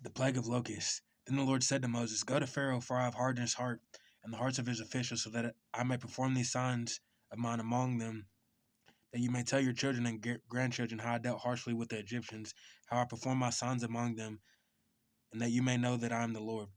The plague of locusts. Then the Lord said to Moses, Go to Pharaoh, for I have hardened his heart and the hearts of his officials, so that I may perform these signs of mine among them, that you may tell your children and grandchildren how I dealt harshly with the Egyptians, how I performed my signs among them, and that you may know that I am the Lord.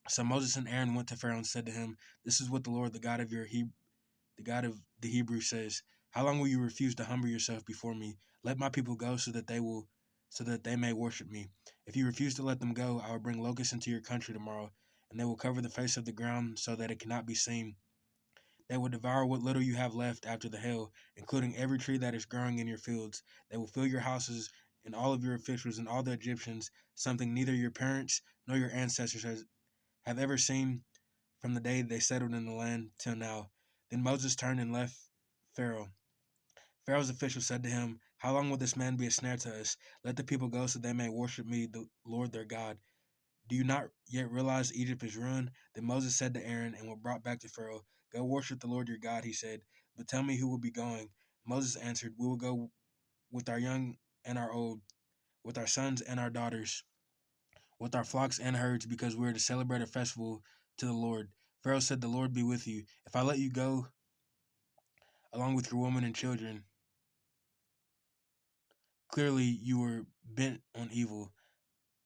So Moses and Aaron went to Pharaoh and said to him, This is what the Lord, the God of the Hebrews says, How long will you refuse to humble yourself before me? Let my people go so that they may worship me. If you refuse to let them go, I will bring locusts into your country tomorrow, and they will cover the face of the ground so that it cannot be seen. They will devour what little you have left after the hail, including every tree that is growing in your fields. They will fill your houses and all of your officials and all the Egyptians, something neither your parents nor your ancestors have ever seen from the day they settled in the land till now. Then Moses turned and left Pharaoh. Pharaoh's officials said to him, How long will this man be a snare to us? Let the people go so they may worship me, the Lord their God. Do you not yet realize Egypt is ruined? Then Moses said to Aaron and were brought back to Pharaoh, Go worship the Lord your God, he said. But tell me who will be going. Moses answered, We will go with our young and our old, with our sons and our daughters, with our flocks and herds, because we are to celebrate a festival to the Lord. Pharaoh said, The Lord be with you. If I let you go along with your women and children, clearly you were bent on evil.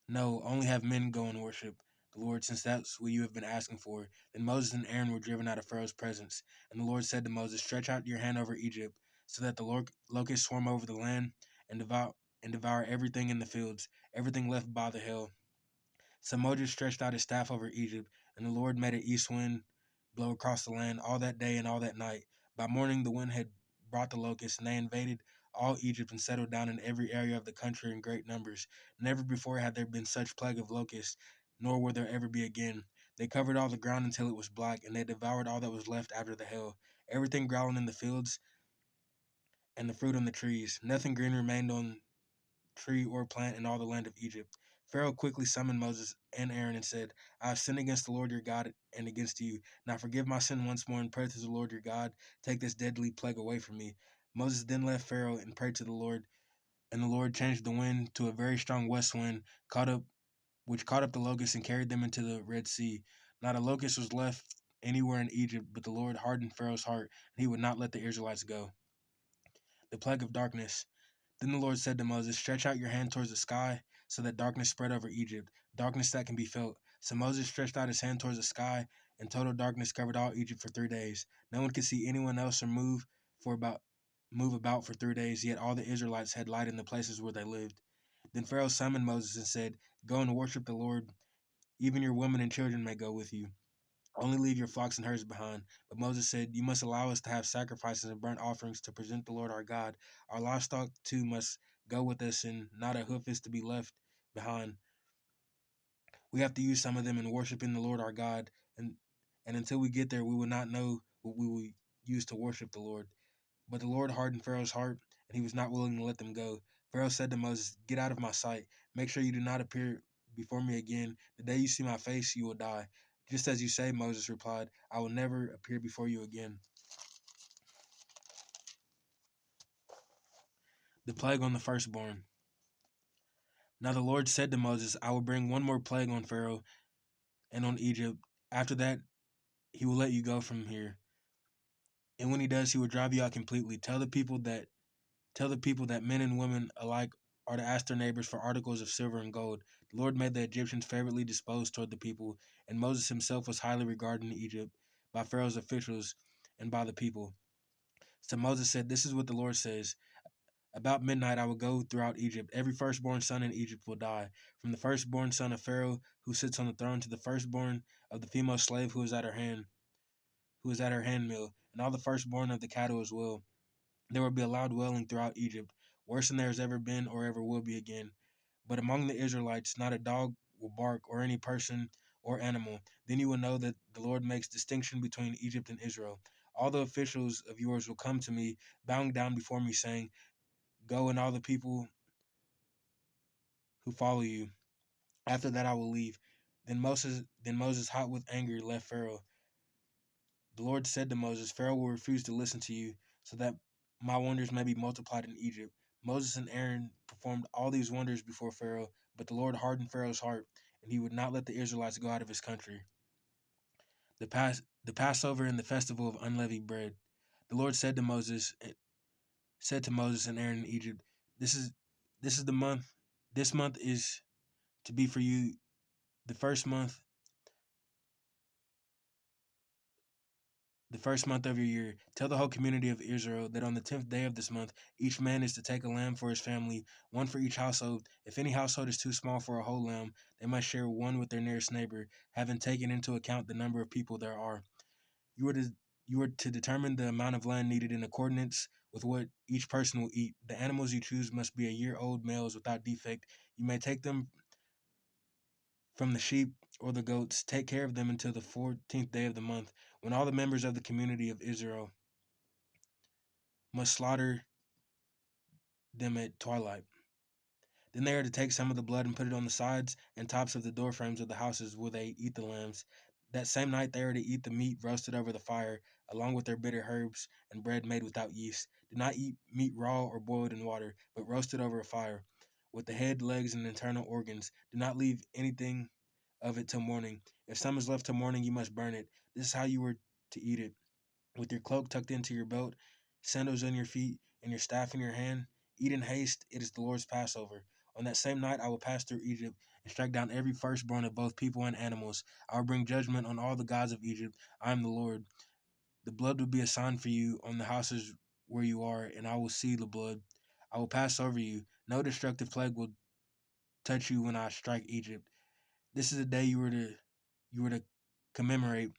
No, only have men go and worship the Lord, since that's what you have been asking for. Then Moses and Aaron were driven out of Pharaoh's presence. And the Lord said to Moses, Stretch out your hand over Egypt, so that the locusts swarm over the land and devour everything in the fields, everything left by the hail. So Moses stretched out his staff over Egypt, and the Lord made an east wind blow across the land all that day and all that night. By morning the wind had brought the locusts, and they invaded all Egypt and settled down in every area of the country in great numbers. Never before had there been such plague of locusts, nor will there ever be again. They covered all the ground until it was black, and they devoured all that was left after the hail, everything growing in the fields and the fruit on the trees. Nothing green remained on tree or plant in all the land of Egypt. Pharaoh quickly summoned Moses and Aaron and said, I have sinned against the Lord your God and against you. Now forgive my sin once more and pray to the Lord your God. Take this deadly plague away from me. Moses then left Pharaoh and prayed to the Lord, and the Lord changed the wind to a very strong west wind, which caught up the locusts and carried them into the Red Sea. Not a locust was left anywhere in Egypt, but the Lord hardened Pharaoh's heart, and he would not let the Israelites go. The plague of darkness. Then the Lord said to Moses, Stretch out your hand towards the sky, so that darkness spread over Egypt, darkness that can be felt. So Moses stretched out his hand towards the sky, and total darkness covered all Egypt for 3 days. No one could see anyone else or move about for 3 days, yet all the Israelites had light in the places where they lived. Then Pharaoh summoned Moses and said, Go and worship the Lord. Even your women and children may go with you. Only leave your flocks and herds behind. But Moses said, You must allow us to have sacrifices and burnt offerings to present the Lord our God. Our livestock too must go with us, and not a hoof is to be left behind. We have to use some of them in worshiping the Lord our God, and until we get there, we will not know what we will use to worship the Lord. But the Lord hardened Pharaoh's heart, and he was not willing to let them go. Pharaoh said to Moses, Get out of my sight. Make sure you do not appear before me again. The day you see my face, you will die. Just as you say, Moses replied, I will never appear before you again. The plague on the firstborn. Now the Lord said to Moses, I will bring one more plague on Pharaoh and on Egypt. After that, he will let you go from here. And when he does, he will drive you out completely. Tell the people that men and women alike are to ask their neighbors for articles of silver and gold. The Lord made the Egyptians favorably disposed toward the people, and Moses himself was highly regarded in Egypt by Pharaoh's officials and by the people. So Moses said, This is what the Lord says. About midnight I will go throughout Egypt. Every firstborn son in Egypt will die, from the firstborn son of Pharaoh who sits on the throne to the firstborn of the female slave who is at her handmill, and all the firstborn of the cattle as well. There will be a loud wailing throughout Egypt, worse than there has ever been or ever will be again. But among the Israelites, not a dog will bark, or any person or animal. Then you will know that the Lord makes distinction between Egypt and Israel. All the officials of yours will come to me, bowing down before me, saying, Go, and all the people who follow you. After that I will leave. Then Moses, hot with anger, left Pharaoh. The Lord said to Moses, Pharaoh will refuse to listen to you, so that my wonders may be multiplied in Egypt. Moses and Aaron performed all these wonders before Pharaoh, but the Lord hardened Pharaoh's heart, and he would not let the Israelites go out of his country. The Passover and the festival of unleavened bread. The Lord said to Moses and Aaron in Egypt, This is this is the month. This month is to be for you the first month of your year. Tell the whole community of Israel that on the 10th day of this month, each man is to take a lamb for his family, one for each household. If any household is too small for a whole lamb, they must share one with their nearest neighbor, having taken into account the number of people there are. You are to you are to determine the amount of land needed in accordance with what each person will eat. The animals you choose must be a year old males without defect. You may take them from the sheep or the goats. Take care of them until the 14th day of the month, when all the members of the community of Israel must slaughter them at twilight. Then they are to take some of the blood and put it on the sides and tops of the door frames of the houses where they eat the lambs. That same night they are to eat the meat roasted over the fire, along with their bitter herbs and bread made without yeast. Do not eat meat raw or boiled in water, but roasted over a fire, with the head, legs, and internal organs. Do not leave anything of it till morning. If some is left till morning, you must burn it. This is how you are to eat it: with your cloak tucked into your belt, sandals on your feet, and your staff in your hand. Eat in haste, it is the Lord's Passover. On that same night I will pass through Egypt and strike down every firstborn of both people and animals. I will bring judgment on all the gods of Egypt. I am the Lord. The blood will be a sign for you on the houses where you are, and I will see the blood. I will pass over you. No destructive plague will touch you when I strike Egypt. This is the day you were to commemorate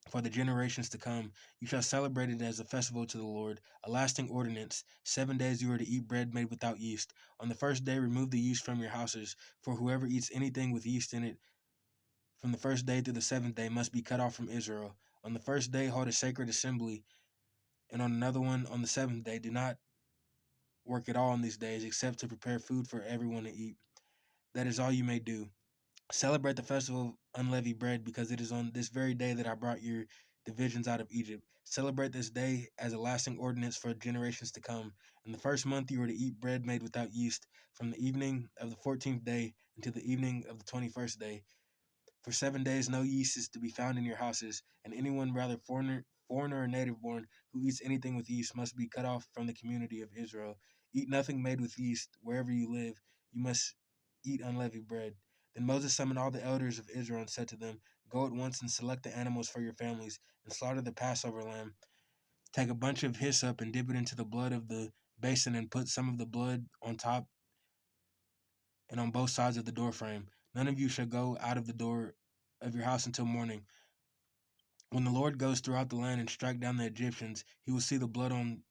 for the generations to come. You shall celebrate it as a festival to the Lord, a lasting ordinance. 7 days you are to eat bread made without yeast. On the first day remove the yeast from your houses, for whoever eats anything with yeast in it from the first day to the seventh day must be cut off from Israel. On the first day hold a sacred assembly, and on another one on the seventh day. Do not work at all on these days, except to prepare food for everyone to eat. That is all you may do. Celebrate the festival of unleavened bread, because it is on this very day that I brought your divisions out of Egypt. Celebrate this day as a lasting ordinance for generations to come. In the first month you are to eat bread made without yeast, from the evening of the 14th day until the evening of the 21st day. For 7 days no yeast is to be found in your houses, and anyone, rather foreigner or native born, who eats anything with yeast must be cut off from the community of Israel. Eat nothing made with yeast wherever you live. You must eat unleavened bread. Then Moses summoned all the elders of Israel and said to them, Go at once and select the animals for your families, and slaughter the Passover lamb. Take a bunch of hyssop and dip it into the blood of the basin, and put some of the blood on top and on both sides of the door frame. None of you shall go out of the door of your house until morning. When the Lord goes throughout the land and strike down the Egyptians, he will see the blood on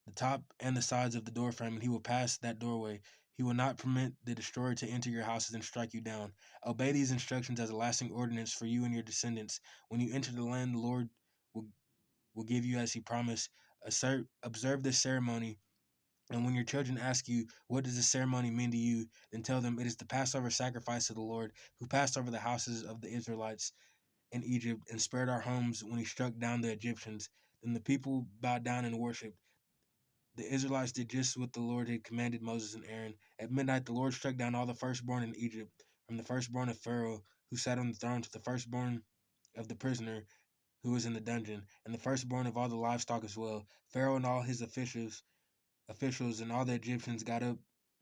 the top and the sides of the doorframe, and he will pass that doorway. He will not permit the destroyer to enter your houses and strike you down. Obey these instructions as a lasting ordinance for you and your descendants. When you enter the land the Lord will, will give you as he promised, observe this ceremony. And when your children ask you, What does this ceremony mean to you? Then tell them, It is the Passover sacrifice to the Lord, who passed over the houses of the Israelites in Egypt and spared our homes when he struck down the Egyptians. Then the people bowed down and worshipped. The Israelites did just what the Lord had commanded Moses and Aaron. At midnight, the Lord struck down all the firstborn in Egypt, from the firstborn of Pharaoh, who sat on the throne, to the firstborn of the prisoner who was in the dungeon, and the firstborn of all the livestock as well. Pharaoh and all his officials, and all the Egyptians got up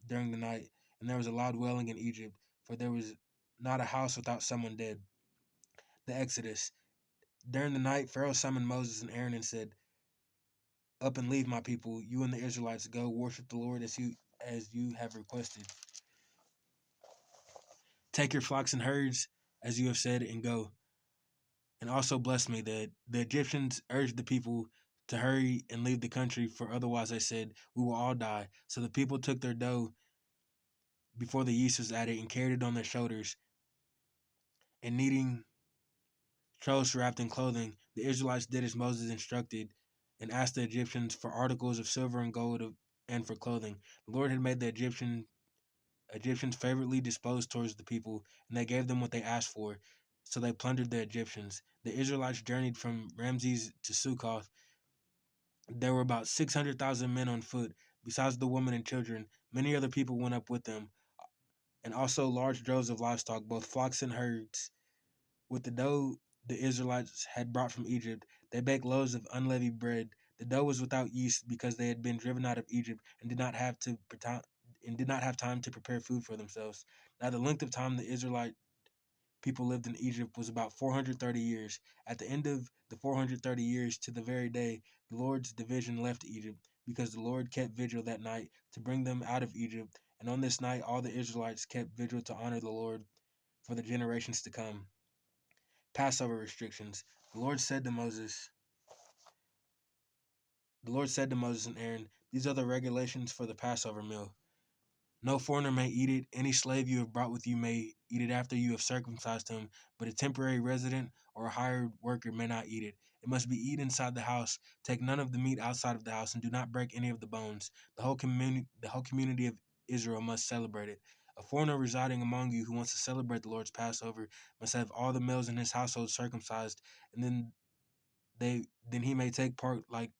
during the night, and there was a loud wailing in Egypt, for there was not a house without someone dead. The Exodus. During the night, Pharaoh summoned Moses and Aaron and said, Up and leave, my people. You and the Israelites go worship the Lord as you have requested. Take your flocks and herds, as you have said, and go. And also bless me. The Egyptians urged the people to hurry and leave the country, for otherwise they said, We will all die. So the people took their dough before the yeast was added and carried it on their shoulders, and kneading troughs wrapped in clothing. The Israelites did as Moses instructed, and asked the Egyptians for articles of silver and gold and for clothing. The Lord had made the Egyptians favorably disposed towards the people, and they gave them what they asked for. So they plundered the Egyptians. The Israelites journeyed from Ramses to Succoth. There were about 600,000 men on foot, besides the women and children. Many other people went up with them. and also large droves of livestock, both flocks and herds. With the dough the Israelites had brought from Egypt, they baked loaves of unleavened bread. The dough was without yeast because they had been driven out of Egypt and did not have time to prepare food for themselves. Now the length of time the Israelite people lived in Egypt was about 430 years. At the end of the 430 years, to the very day, the Lord's division left Egypt, because the Lord kept vigil that night to bring them out of Egypt. And on this night, all the Israelites kept vigil to honor the Lord for the generations to come. Passover restrictions. The Lord said to Moses, and Aaron, "These are the regulations for the Passover meal. No foreigner may eat it. Any slave you have brought with you may eat it after you have circumcised him, but a temporary resident or a hired worker may not eat it. It must be eaten inside the house. Take none of the meat outside of the house, and do not break any of the bones. The whole community of Israel must celebrate it. A foreigner residing among you who wants to celebrate the Lord's Passover must have all the males in his household circumcised, and then he may take part like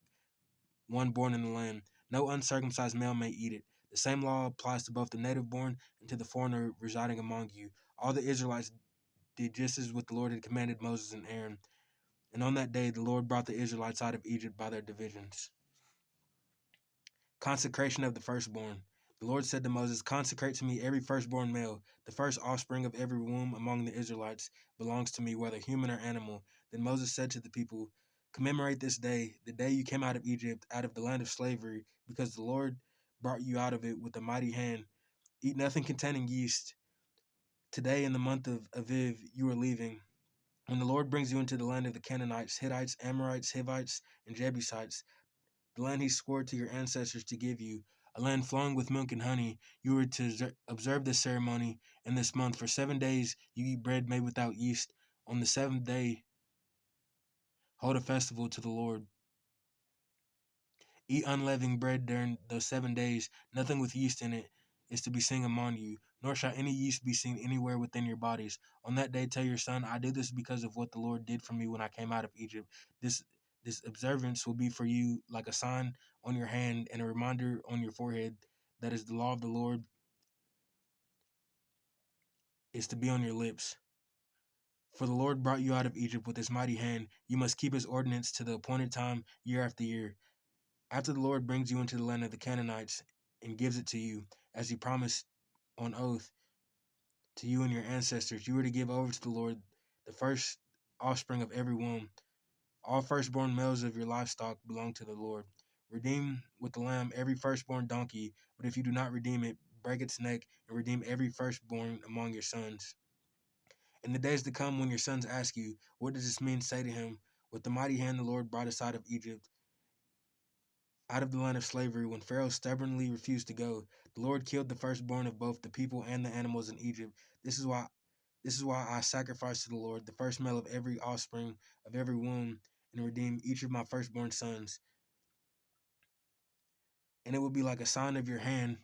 one born in the land. No uncircumcised male may eat it. The same law applies to both the native born and to the foreigner residing among you. All the Israelites did just as what the Lord had commanded Moses and Aaron. And on that day, the Lord brought the Israelites out of Egypt by their divisions. Consecration of the firstborn. The Lord said to Moses, "Consecrate to me every firstborn male. The first offspring of every womb among the Israelites belongs to me, whether human or animal." Then Moses said to the people, "Commemorate this day, the day you came out of Egypt, out of the land of slavery, because the Lord brought you out of it with a mighty hand. Eat nothing containing yeast. Today, in the month of Aviv, you are leaving. When the Lord brings you into the land of the Canaanites, Hittites, Amorites, Hivites, and Jebusites, the land he swore to your ancestors to give you, a land flowing with milk and honey. You are to observe this ceremony in this month. For 7 days you eat bread made without yeast. On the seventh day, hold a festival to the Lord. Eat unleavened bread during those 7 days. Nothing with yeast in it is to be seen among you, nor shall any yeast be seen anywhere within your bodies. On that day, tell your son, I do this because of what the Lord did for me when I came out of Egypt. This this observance will be for you like a sign on your hand and a reminder on your forehead. That is the law of the Lord is to be on your lips. For the Lord brought you out of Egypt with his mighty hand. You must keep his ordinance to the appointed time, year after year. After the Lord brings you into the land of the Canaanites and gives it to you, as he promised on oath to you and your ancestors, you are to give over to the Lord the first offspring of every womb. All firstborn males of your livestock belong to the Lord. Redeem with the lamb every firstborn donkey, but if you do not redeem it, break its neck and redeem every firstborn among your sons. In the days to come, when your sons ask you, what does this mean? Say to him, with the mighty hand the Lord brought us out of Egypt, out of the land of slavery. When Pharaoh stubbornly refused to go, the Lord killed the firstborn of both the people and the animals in Egypt. This is why I sacrifice to the Lord the first male of every offspring of every womb, and redeem each of my firstborn sons. And it will be like a sign of your hand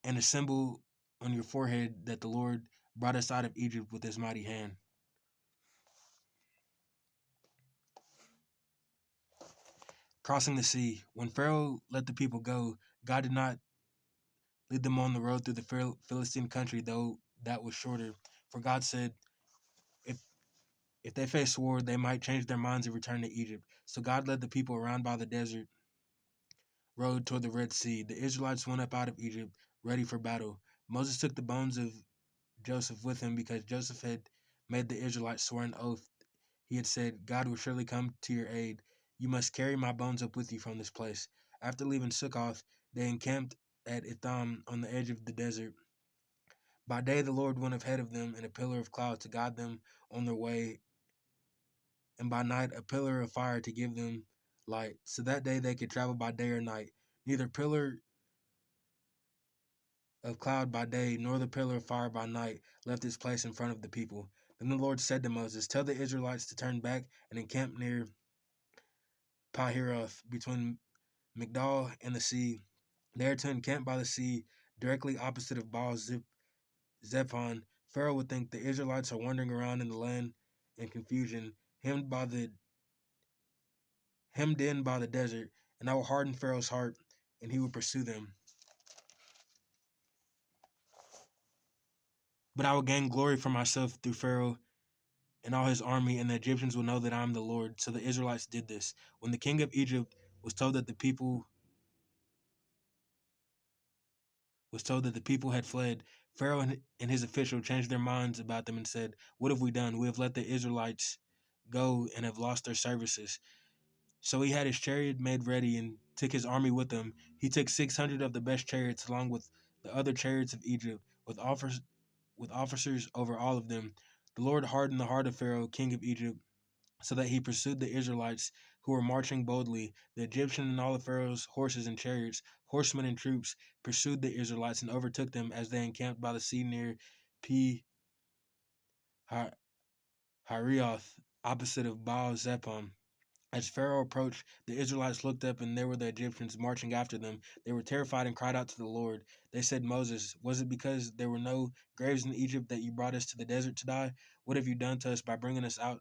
and a symbol on your forehead that the Lord brought us out of Egypt with his mighty hand." Crossing the sea. When Pharaoh let the people go, God did not lead them on the road through the Philistine country, though that was shorter. For God said, if if they face war, they might change their minds and return to Egypt. So God led the people around by the desert road toward the Red Sea. The Israelites went up out of Egypt, ready for battle. Moses took the bones of Joseph with him because Joseph had made the Israelites swear an oath. He had said, God will surely come to your aid. You must carry my bones up with you from this place. After leaving Sukkoth, they encamped at Etham on the edge of the desert. By day, the Lord went ahead of them in a pillar of cloud to guide them on their way, and by night, a pillar of fire to give them light. So that day they could travel by day or night. Neither pillar of cloud by day, nor the pillar of fire by night left its place in front of the people. Then the Lord said to Moses, tell the Israelites to turn back and encamp near Pihahiroth, between Migdal and the sea. They are to encamp by the sea, directly opposite of Baal Zephon. Pharaoh would think the Israelites are wandering around in the land in confusion, hemmed in by the desert, and I will harden Pharaoh's heart, and he will pursue them. But I will gain glory for myself through Pharaoh and all his army, and the Egyptians will know that I am the Lord. So the Israelites did this. When the king of Egypt was told that the people had fled, Pharaoh and his official changed their minds about them and said, "What have we done? We have let the Israelites go and have lost their services." So he had his chariot made ready and took his army with him. He took 600 of the best chariots along with the other chariots of Egypt, with officers over all of them. The Lord hardened the heart of Pharaoh, king of Egypt, so that he pursued the Israelites who were marching boldly. The Egyptian and all of Pharaoh's horses and chariots, horsemen and troops, pursued the Israelites and overtook them as they encamped by the sea near Pi Harioth, opposite of Baal Zephon. As Pharaoh approached, the Israelites looked up, and there were the Egyptians marching after them. They were terrified and cried out to the Lord. They said, "Moses, was it because there were no graves in Egypt that you brought us to the desert to die? What have you done to us by bringing us out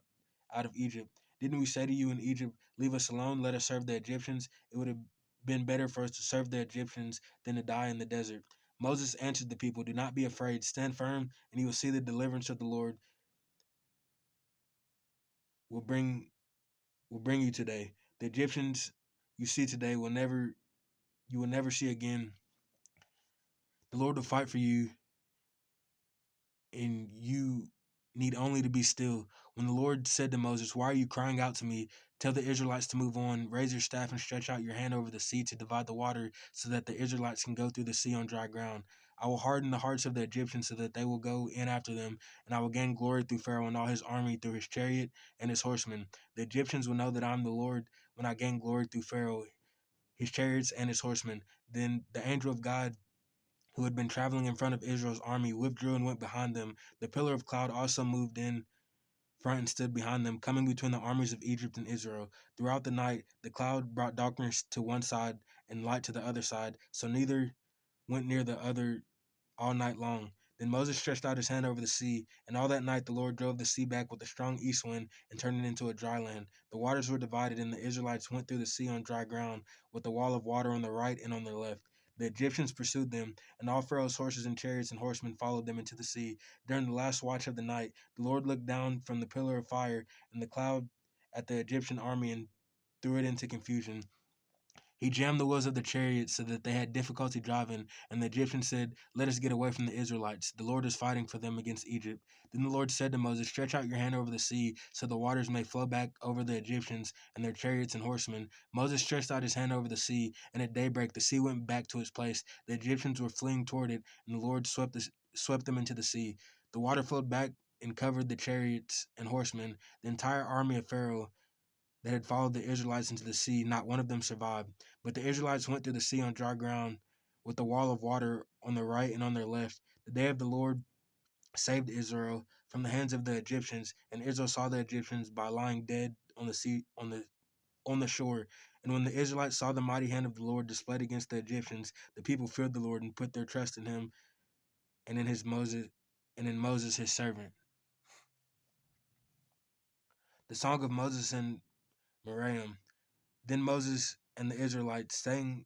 of Egypt? Didn't we say to you in Egypt, 'Leave us alone, let us serve the Egyptians'? It would have been better for us to serve the Egyptians than to die in the desert." Moses answered the people, "Do not be afraid. Stand firm, and you will see the deliverance of the Lord will bring you today. The Egyptians you see today you will never see again. The Lord will fight for you, and you need only to be still." When the Lord said to Moses, "Why are you crying out to me? Tell the Israelites to move on. Raise your staff and stretch out your hand over the sea to divide the water so that the Israelites can go through the sea on dry ground. I will harden the hearts of the Egyptians so that they will go in after them, and I will gain glory through Pharaoh and all his army, through his chariot and his horsemen. The Egyptians will know that I am the Lord when I gain glory through Pharaoh, his chariots, and his horsemen." Then the angel of God, who had been traveling in front of Israel's army, withdrew and went behind them. The pillar of cloud also moved in front and stood behind them, coming between the armies of Egypt and Israel. Throughout the night, the cloud brought darkness to one side and light to the other side, so neither went near the other all night long. Then Moses stretched out his hand over the sea, and all that night the Lord drove the sea back with a strong east wind and turned it into a dry land. The waters were divided, and the Israelites went through the sea on dry ground, with a wall of water on the right and on their left. The Egyptians pursued them, and all Pharaoh's horses and chariots and horsemen followed them into the sea. During the last watch of the night, the Lord looked down from the pillar of fire and the cloud at the Egyptian army and threw it into confusion. He jammed the wheels of the chariots so that they had difficulty driving, and the Egyptians said, "Let us get away from the Israelites. The Lord is fighting for them against Egypt." Then the Lord said to Moses, "Stretch out your hand over the sea, so the waters may flow back over the Egyptians and their chariots and horsemen." Moses stretched out his hand over the sea, and at daybreak the sea went back to its place. The Egyptians were fleeing toward it, and the Lord swept them into the sea. The water flowed back and covered the chariots and horsemen. The entire army of Pharaoh that had followed the Israelites into the sea, not one of them survived. But the Israelites went through the sea on dry ground with a wall of water on their right and on their left. The day of the Lord saved Israel from the hands of the Egyptians, and Israel saw the Egyptians by lying dead on the sea on the shore. And when the Israelites saw the mighty hand of the Lord displayed against the Egyptians, the people feared the Lord and put their trust in him and in Moses his servant. The song of Moses and Miriam. Then Moses and the Israelites sang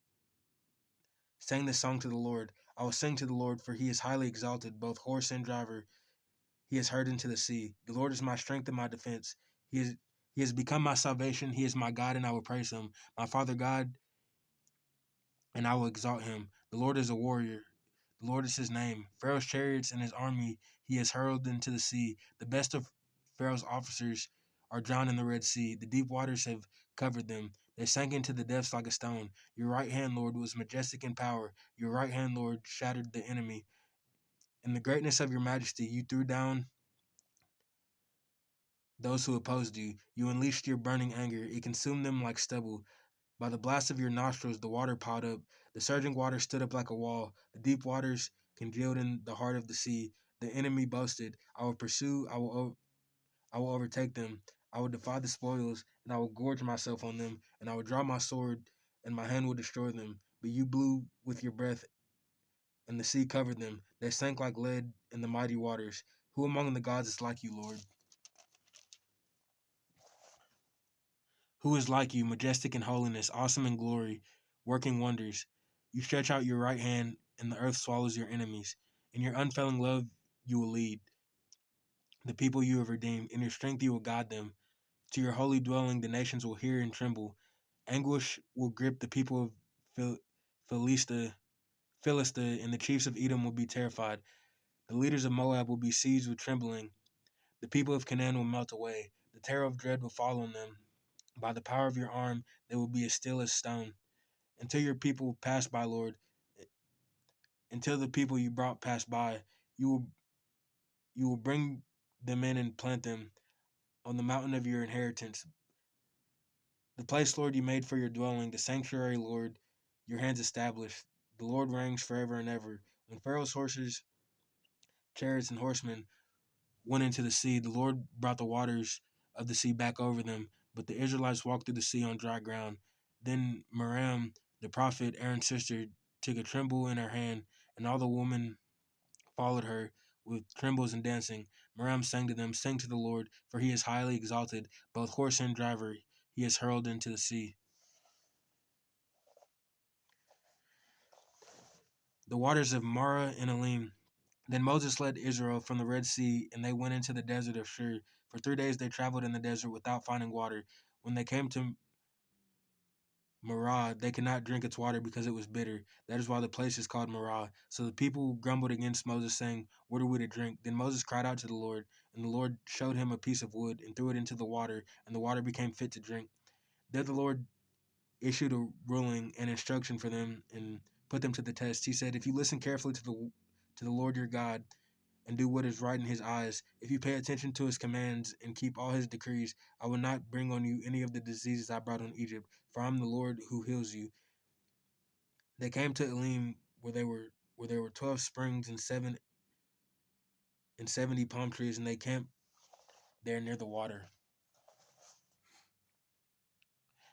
this song to the Lord. "I will sing to the Lord, for he is highly exalted, both horse and driver. He is heard into the sea. The Lord is my strength and my defense. He has become my salvation. He is my God, and I will praise him. My Father God, and I will exalt him. The Lord is a warrior. The Lord is his name. Pharaoh's chariots and his army he has hurled into the sea. The best of Pharaoh's officers are drowned in the Red Sea. The deep waters have covered them. They sank into the depths like a stone. Your right hand, Lord, was majestic in power. Your right hand, Lord, shattered the enemy. In the greatness of your majesty, you threw down those who opposed you. You unleashed your burning anger. It consumed them like stubble. By the blast of your nostrils, the water piled up. The surging water stood up like a wall. The deep waters congealed in the heart of the sea. The enemy boasted, "I will pursue, I will overtake them. I will defy the spoils, and I will gorge myself on them, and I will draw my sword, and my hand will destroy them." But you blew with your breath, and the sea covered them. They sank like lead in the mighty waters. Who among the gods is like you, Lord? Who is like you, majestic in holiness, awesome in glory, working wonders? You stretch out your right hand, and the earth swallows your enemies. In your unfailing love, you will lead, the people you have redeemed. In your strength you will guide them. To your holy dwelling the nations will hear and tremble. Anguish will grip the people of Philistia, and the chiefs of Edom will be terrified. The leaders of Moab will be seized with trembling. The people of Canaan will melt away. The terror of dread will fall on them. By the power of your arm, they will be as still as stone. Until your people pass by, Lord, until the people you brought pass by, you will bring them in and plant them on the mountain of your inheritance. The place, Lord, you made for your dwelling, the sanctuary, Lord, your hands established. The Lord reigns forever and ever. When Pharaoh's horses, chariots, and horsemen went into the sea, the Lord brought the waters of the sea back over them, but the Israelites walked through the sea on dry ground. Then Miriam, the prophet, Aaron's sister, took a tremble in her hand, and all the women followed her with trembles and dancing. Miriam sang to them, "Sing to the Lord, for he is highly exalted. Both horse and driver he has hurled into the sea." The waters of Marah and Elim. Then Moses led Israel from the Red Sea, and they went into the desert of Shur. For 3 days they traveled in the desert without finding water. When they came to Marah, they could not drink its water because it was bitter. That is why the place is called Marah. So the people grumbled against Moses, saying, "What are we to drink?" Then Moses cried out to the Lord, and the Lord showed him a piece of wood and threw it into the water, and the water became fit to drink. There the Lord issued a ruling and instruction for them and put them to the test. He said, "If you listen carefully to the Lord your God and do what is right in his eyes, if you pay attention to his commands and keep all his decrees, I will not bring on you any of the diseases I brought on Egypt, for I am the Lord who heals you." They came to Elim, where there were 12 springs and 70 palm trees, and they camped there near the water.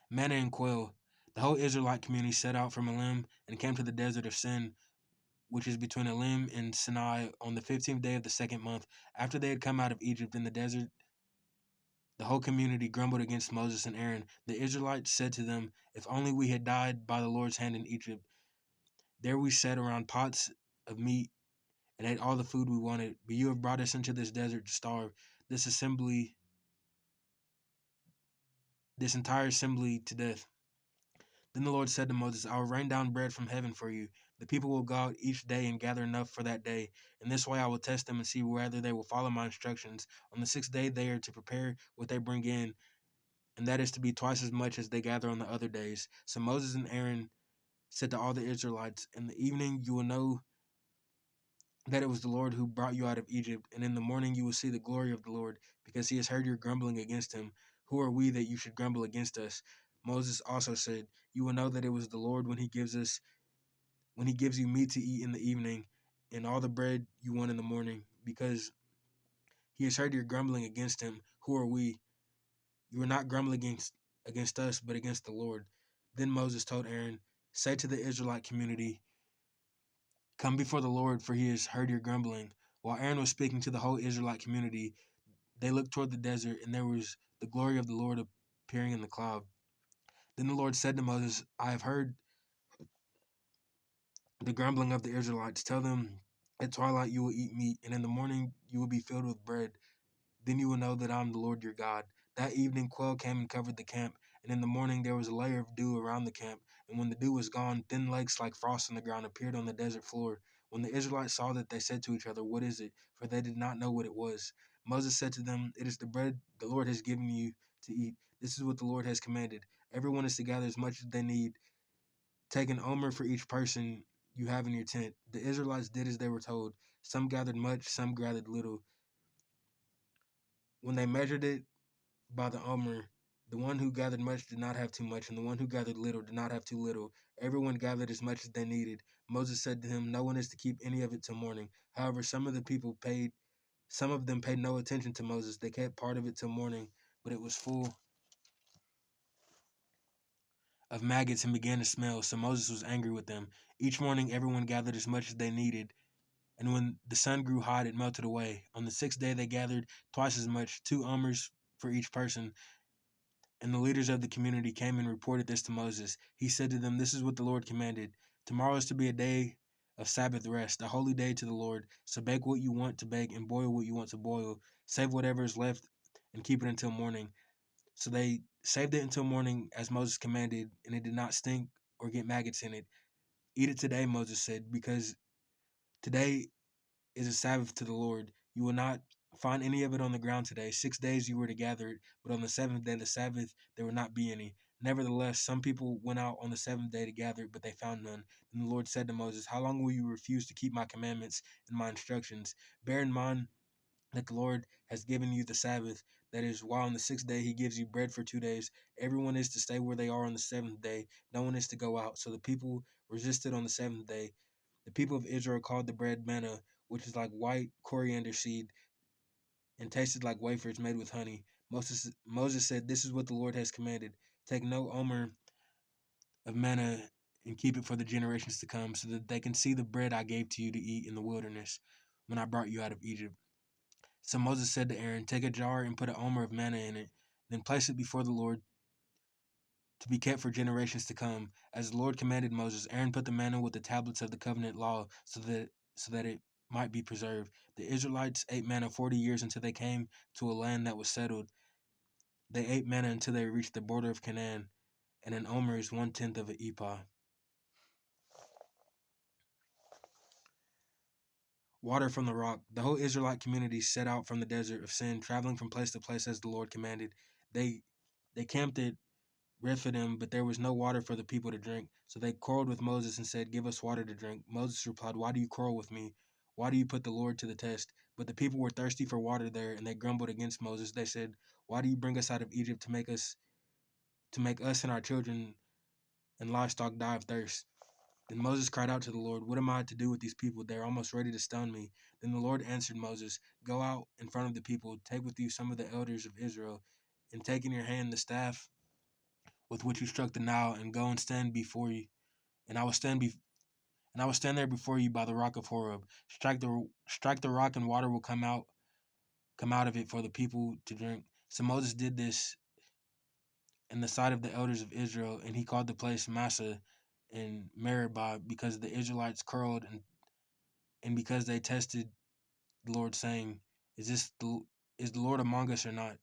Manna and quail. The whole Israelite community set out from Elim and came to the desert of Sin, which is between Elim and Sinai, on the 15th day of the second month. After they had come out of Egypt in the desert, the whole community grumbled against Moses and Aaron. The Israelites said to them, "If only we had died by the Lord's hand in Egypt. There we sat around pots of meat and ate all the food we wanted. But you have brought us into this desert to starve. This assembly, this entire assembly to death." Then the Lord said to Moses, "I will rain down bread from heaven for you. The people will go out each day and gather enough for that day. In this way I will test them and see whether they will follow my instructions. On the sixth day they are to prepare what they bring in, and that is to be twice as much as they gather on the other days." So Moses and Aaron said to all the Israelites, "In the evening you will know that it was the Lord who brought you out of Egypt, and in the morning you will see the glory of the Lord, because he has heard your grumbling against him. Who are we that you should grumble against us?" Moses also said, "You will know that it was the Lord when he gives you meat to eat in the evening, and all the bread you want in the morning, because he has heard your grumbling against him. Who are we? You are not grumbling against us, but against the Lord." Then Moses told Aaron, "Say to the Israelite community, 'Come before the Lord, for he has heard your grumbling.'" While Aaron was speaking to the whole Israelite community, they looked toward the desert, and there was the glory of the Lord appearing in the cloud. Then the Lord said to Moses, "I have heard the grumbling of the Israelites. Tell them, at twilight you will eat meat, and in the morning you will be filled with bread. Then you will know that I am the Lord your God." That evening quail came and covered the camp, and in the morning there was a layer of dew around the camp. And when the dew was gone, thin lakes like frost on the ground appeared on the desert floor. When the Israelites saw that, they said to each other, "What is it?" For they did not know what it was. Moses said to them, "It is the bread the Lord has given you to eat. This is what the Lord has commanded. Everyone is to gather as much as they need. Take an omer for each person you have in your tent." The Israelites did as they were told. Some gathered much, some gathered little. When they measured it by the omer, the one who gathered much did not have too much, and the one who gathered little did not have too little. Everyone gathered as much as they needed. Moses said to him, "No one is to keep any of it till morning." However, some of them paid no attention to Moses. They kept part of it till morning, but it was full of maggots and began to smell. So Moses was angry with them. Each morning, everyone gathered as much as they needed, and when the sun grew hot, it melted away. On the sixth day, they gathered twice as much, 2 omers for each person. And the leaders of the community came and reported this to Moses. He said to them, "This is what the Lord commanded. Tomorrow is to be a day of Sabbath rest, a holy day to the Lord. So bake what you want to bake and boil what you want to boil. Save whatever is left and keep it until morning. So they saved it until morning as Moses commanded, and it did not stink or get maggots in it. Eat it today, Moses said, because today is a Sabbath to the Lord. You will not find any of it on the ground today. 6 days you were to gather it, but on the seventh day, the Sabbath, there will not be any. Nevertheless, some people went out on the seventh day to gather it, but they found none. And the Lord said to Moses, how long will you refuse to keep my commandments and my instructions? Bear in mind that the Lord has given you the Sabbath. That is, while on the sixth day he gives you bread for 2 days, everyone is to stay where they are on the seventh day. No one is to go out. So the people resisted on the seventh day. The people of Israel called the bread manna, which is like white coriander seed and tasted like wafers made with honey. Moses said, this is what the Lord has commanded. Take no omer of manna and keep it for the generations to come, so that they can see the bread I gave to you to eat in the wilderness when I brought you out of Egypt. So Moses said to Aaron, take a jar and put an omer of manna in it, then place it before the Lord to be kept for generations to come. As the Lord commanded Moses, Aaron put the manna with the tablets of the covenant law so that it might be preserved. The Israelites ate manna 40 years until they came to a land that was settled. They ate manna until they reached the border of Canaan, and an omer is 1/10 of an ephah. Water from the rock. The whole Israelite community set out from the desert of Sin, traveling from place to place as the Lord commanded. They they camped at Rephidim, but there was no water for the people to drink. So they quarreled with Moses and said, give us water to drink. Moses replied, why do you quarrel with me? Why do you put the Lord to the test? But the people were thirsty for water there, and they grumbled against Moses. They said, why do you bring us out of Egypt to make us and our children and livestock die of thirst? Then Moses cried out to the Lord, what am I to do with these people? They're almost ready to stone me. Then the Lord answered Moses, go out in front of the people, take with you some of the elders of Israel, and take in your hand the staff with which you struck the Nile, and go and stand before you, and I will stand there before you by the rock of Horeb. Strike the rock, and water will come out of it for the people to drink. So Moses did this in the sight of the elders of Israel, and he called the place Massa and Meribah, because the Israelites quarreled and because they tested the Lord, saying, Is the Lord among us or not?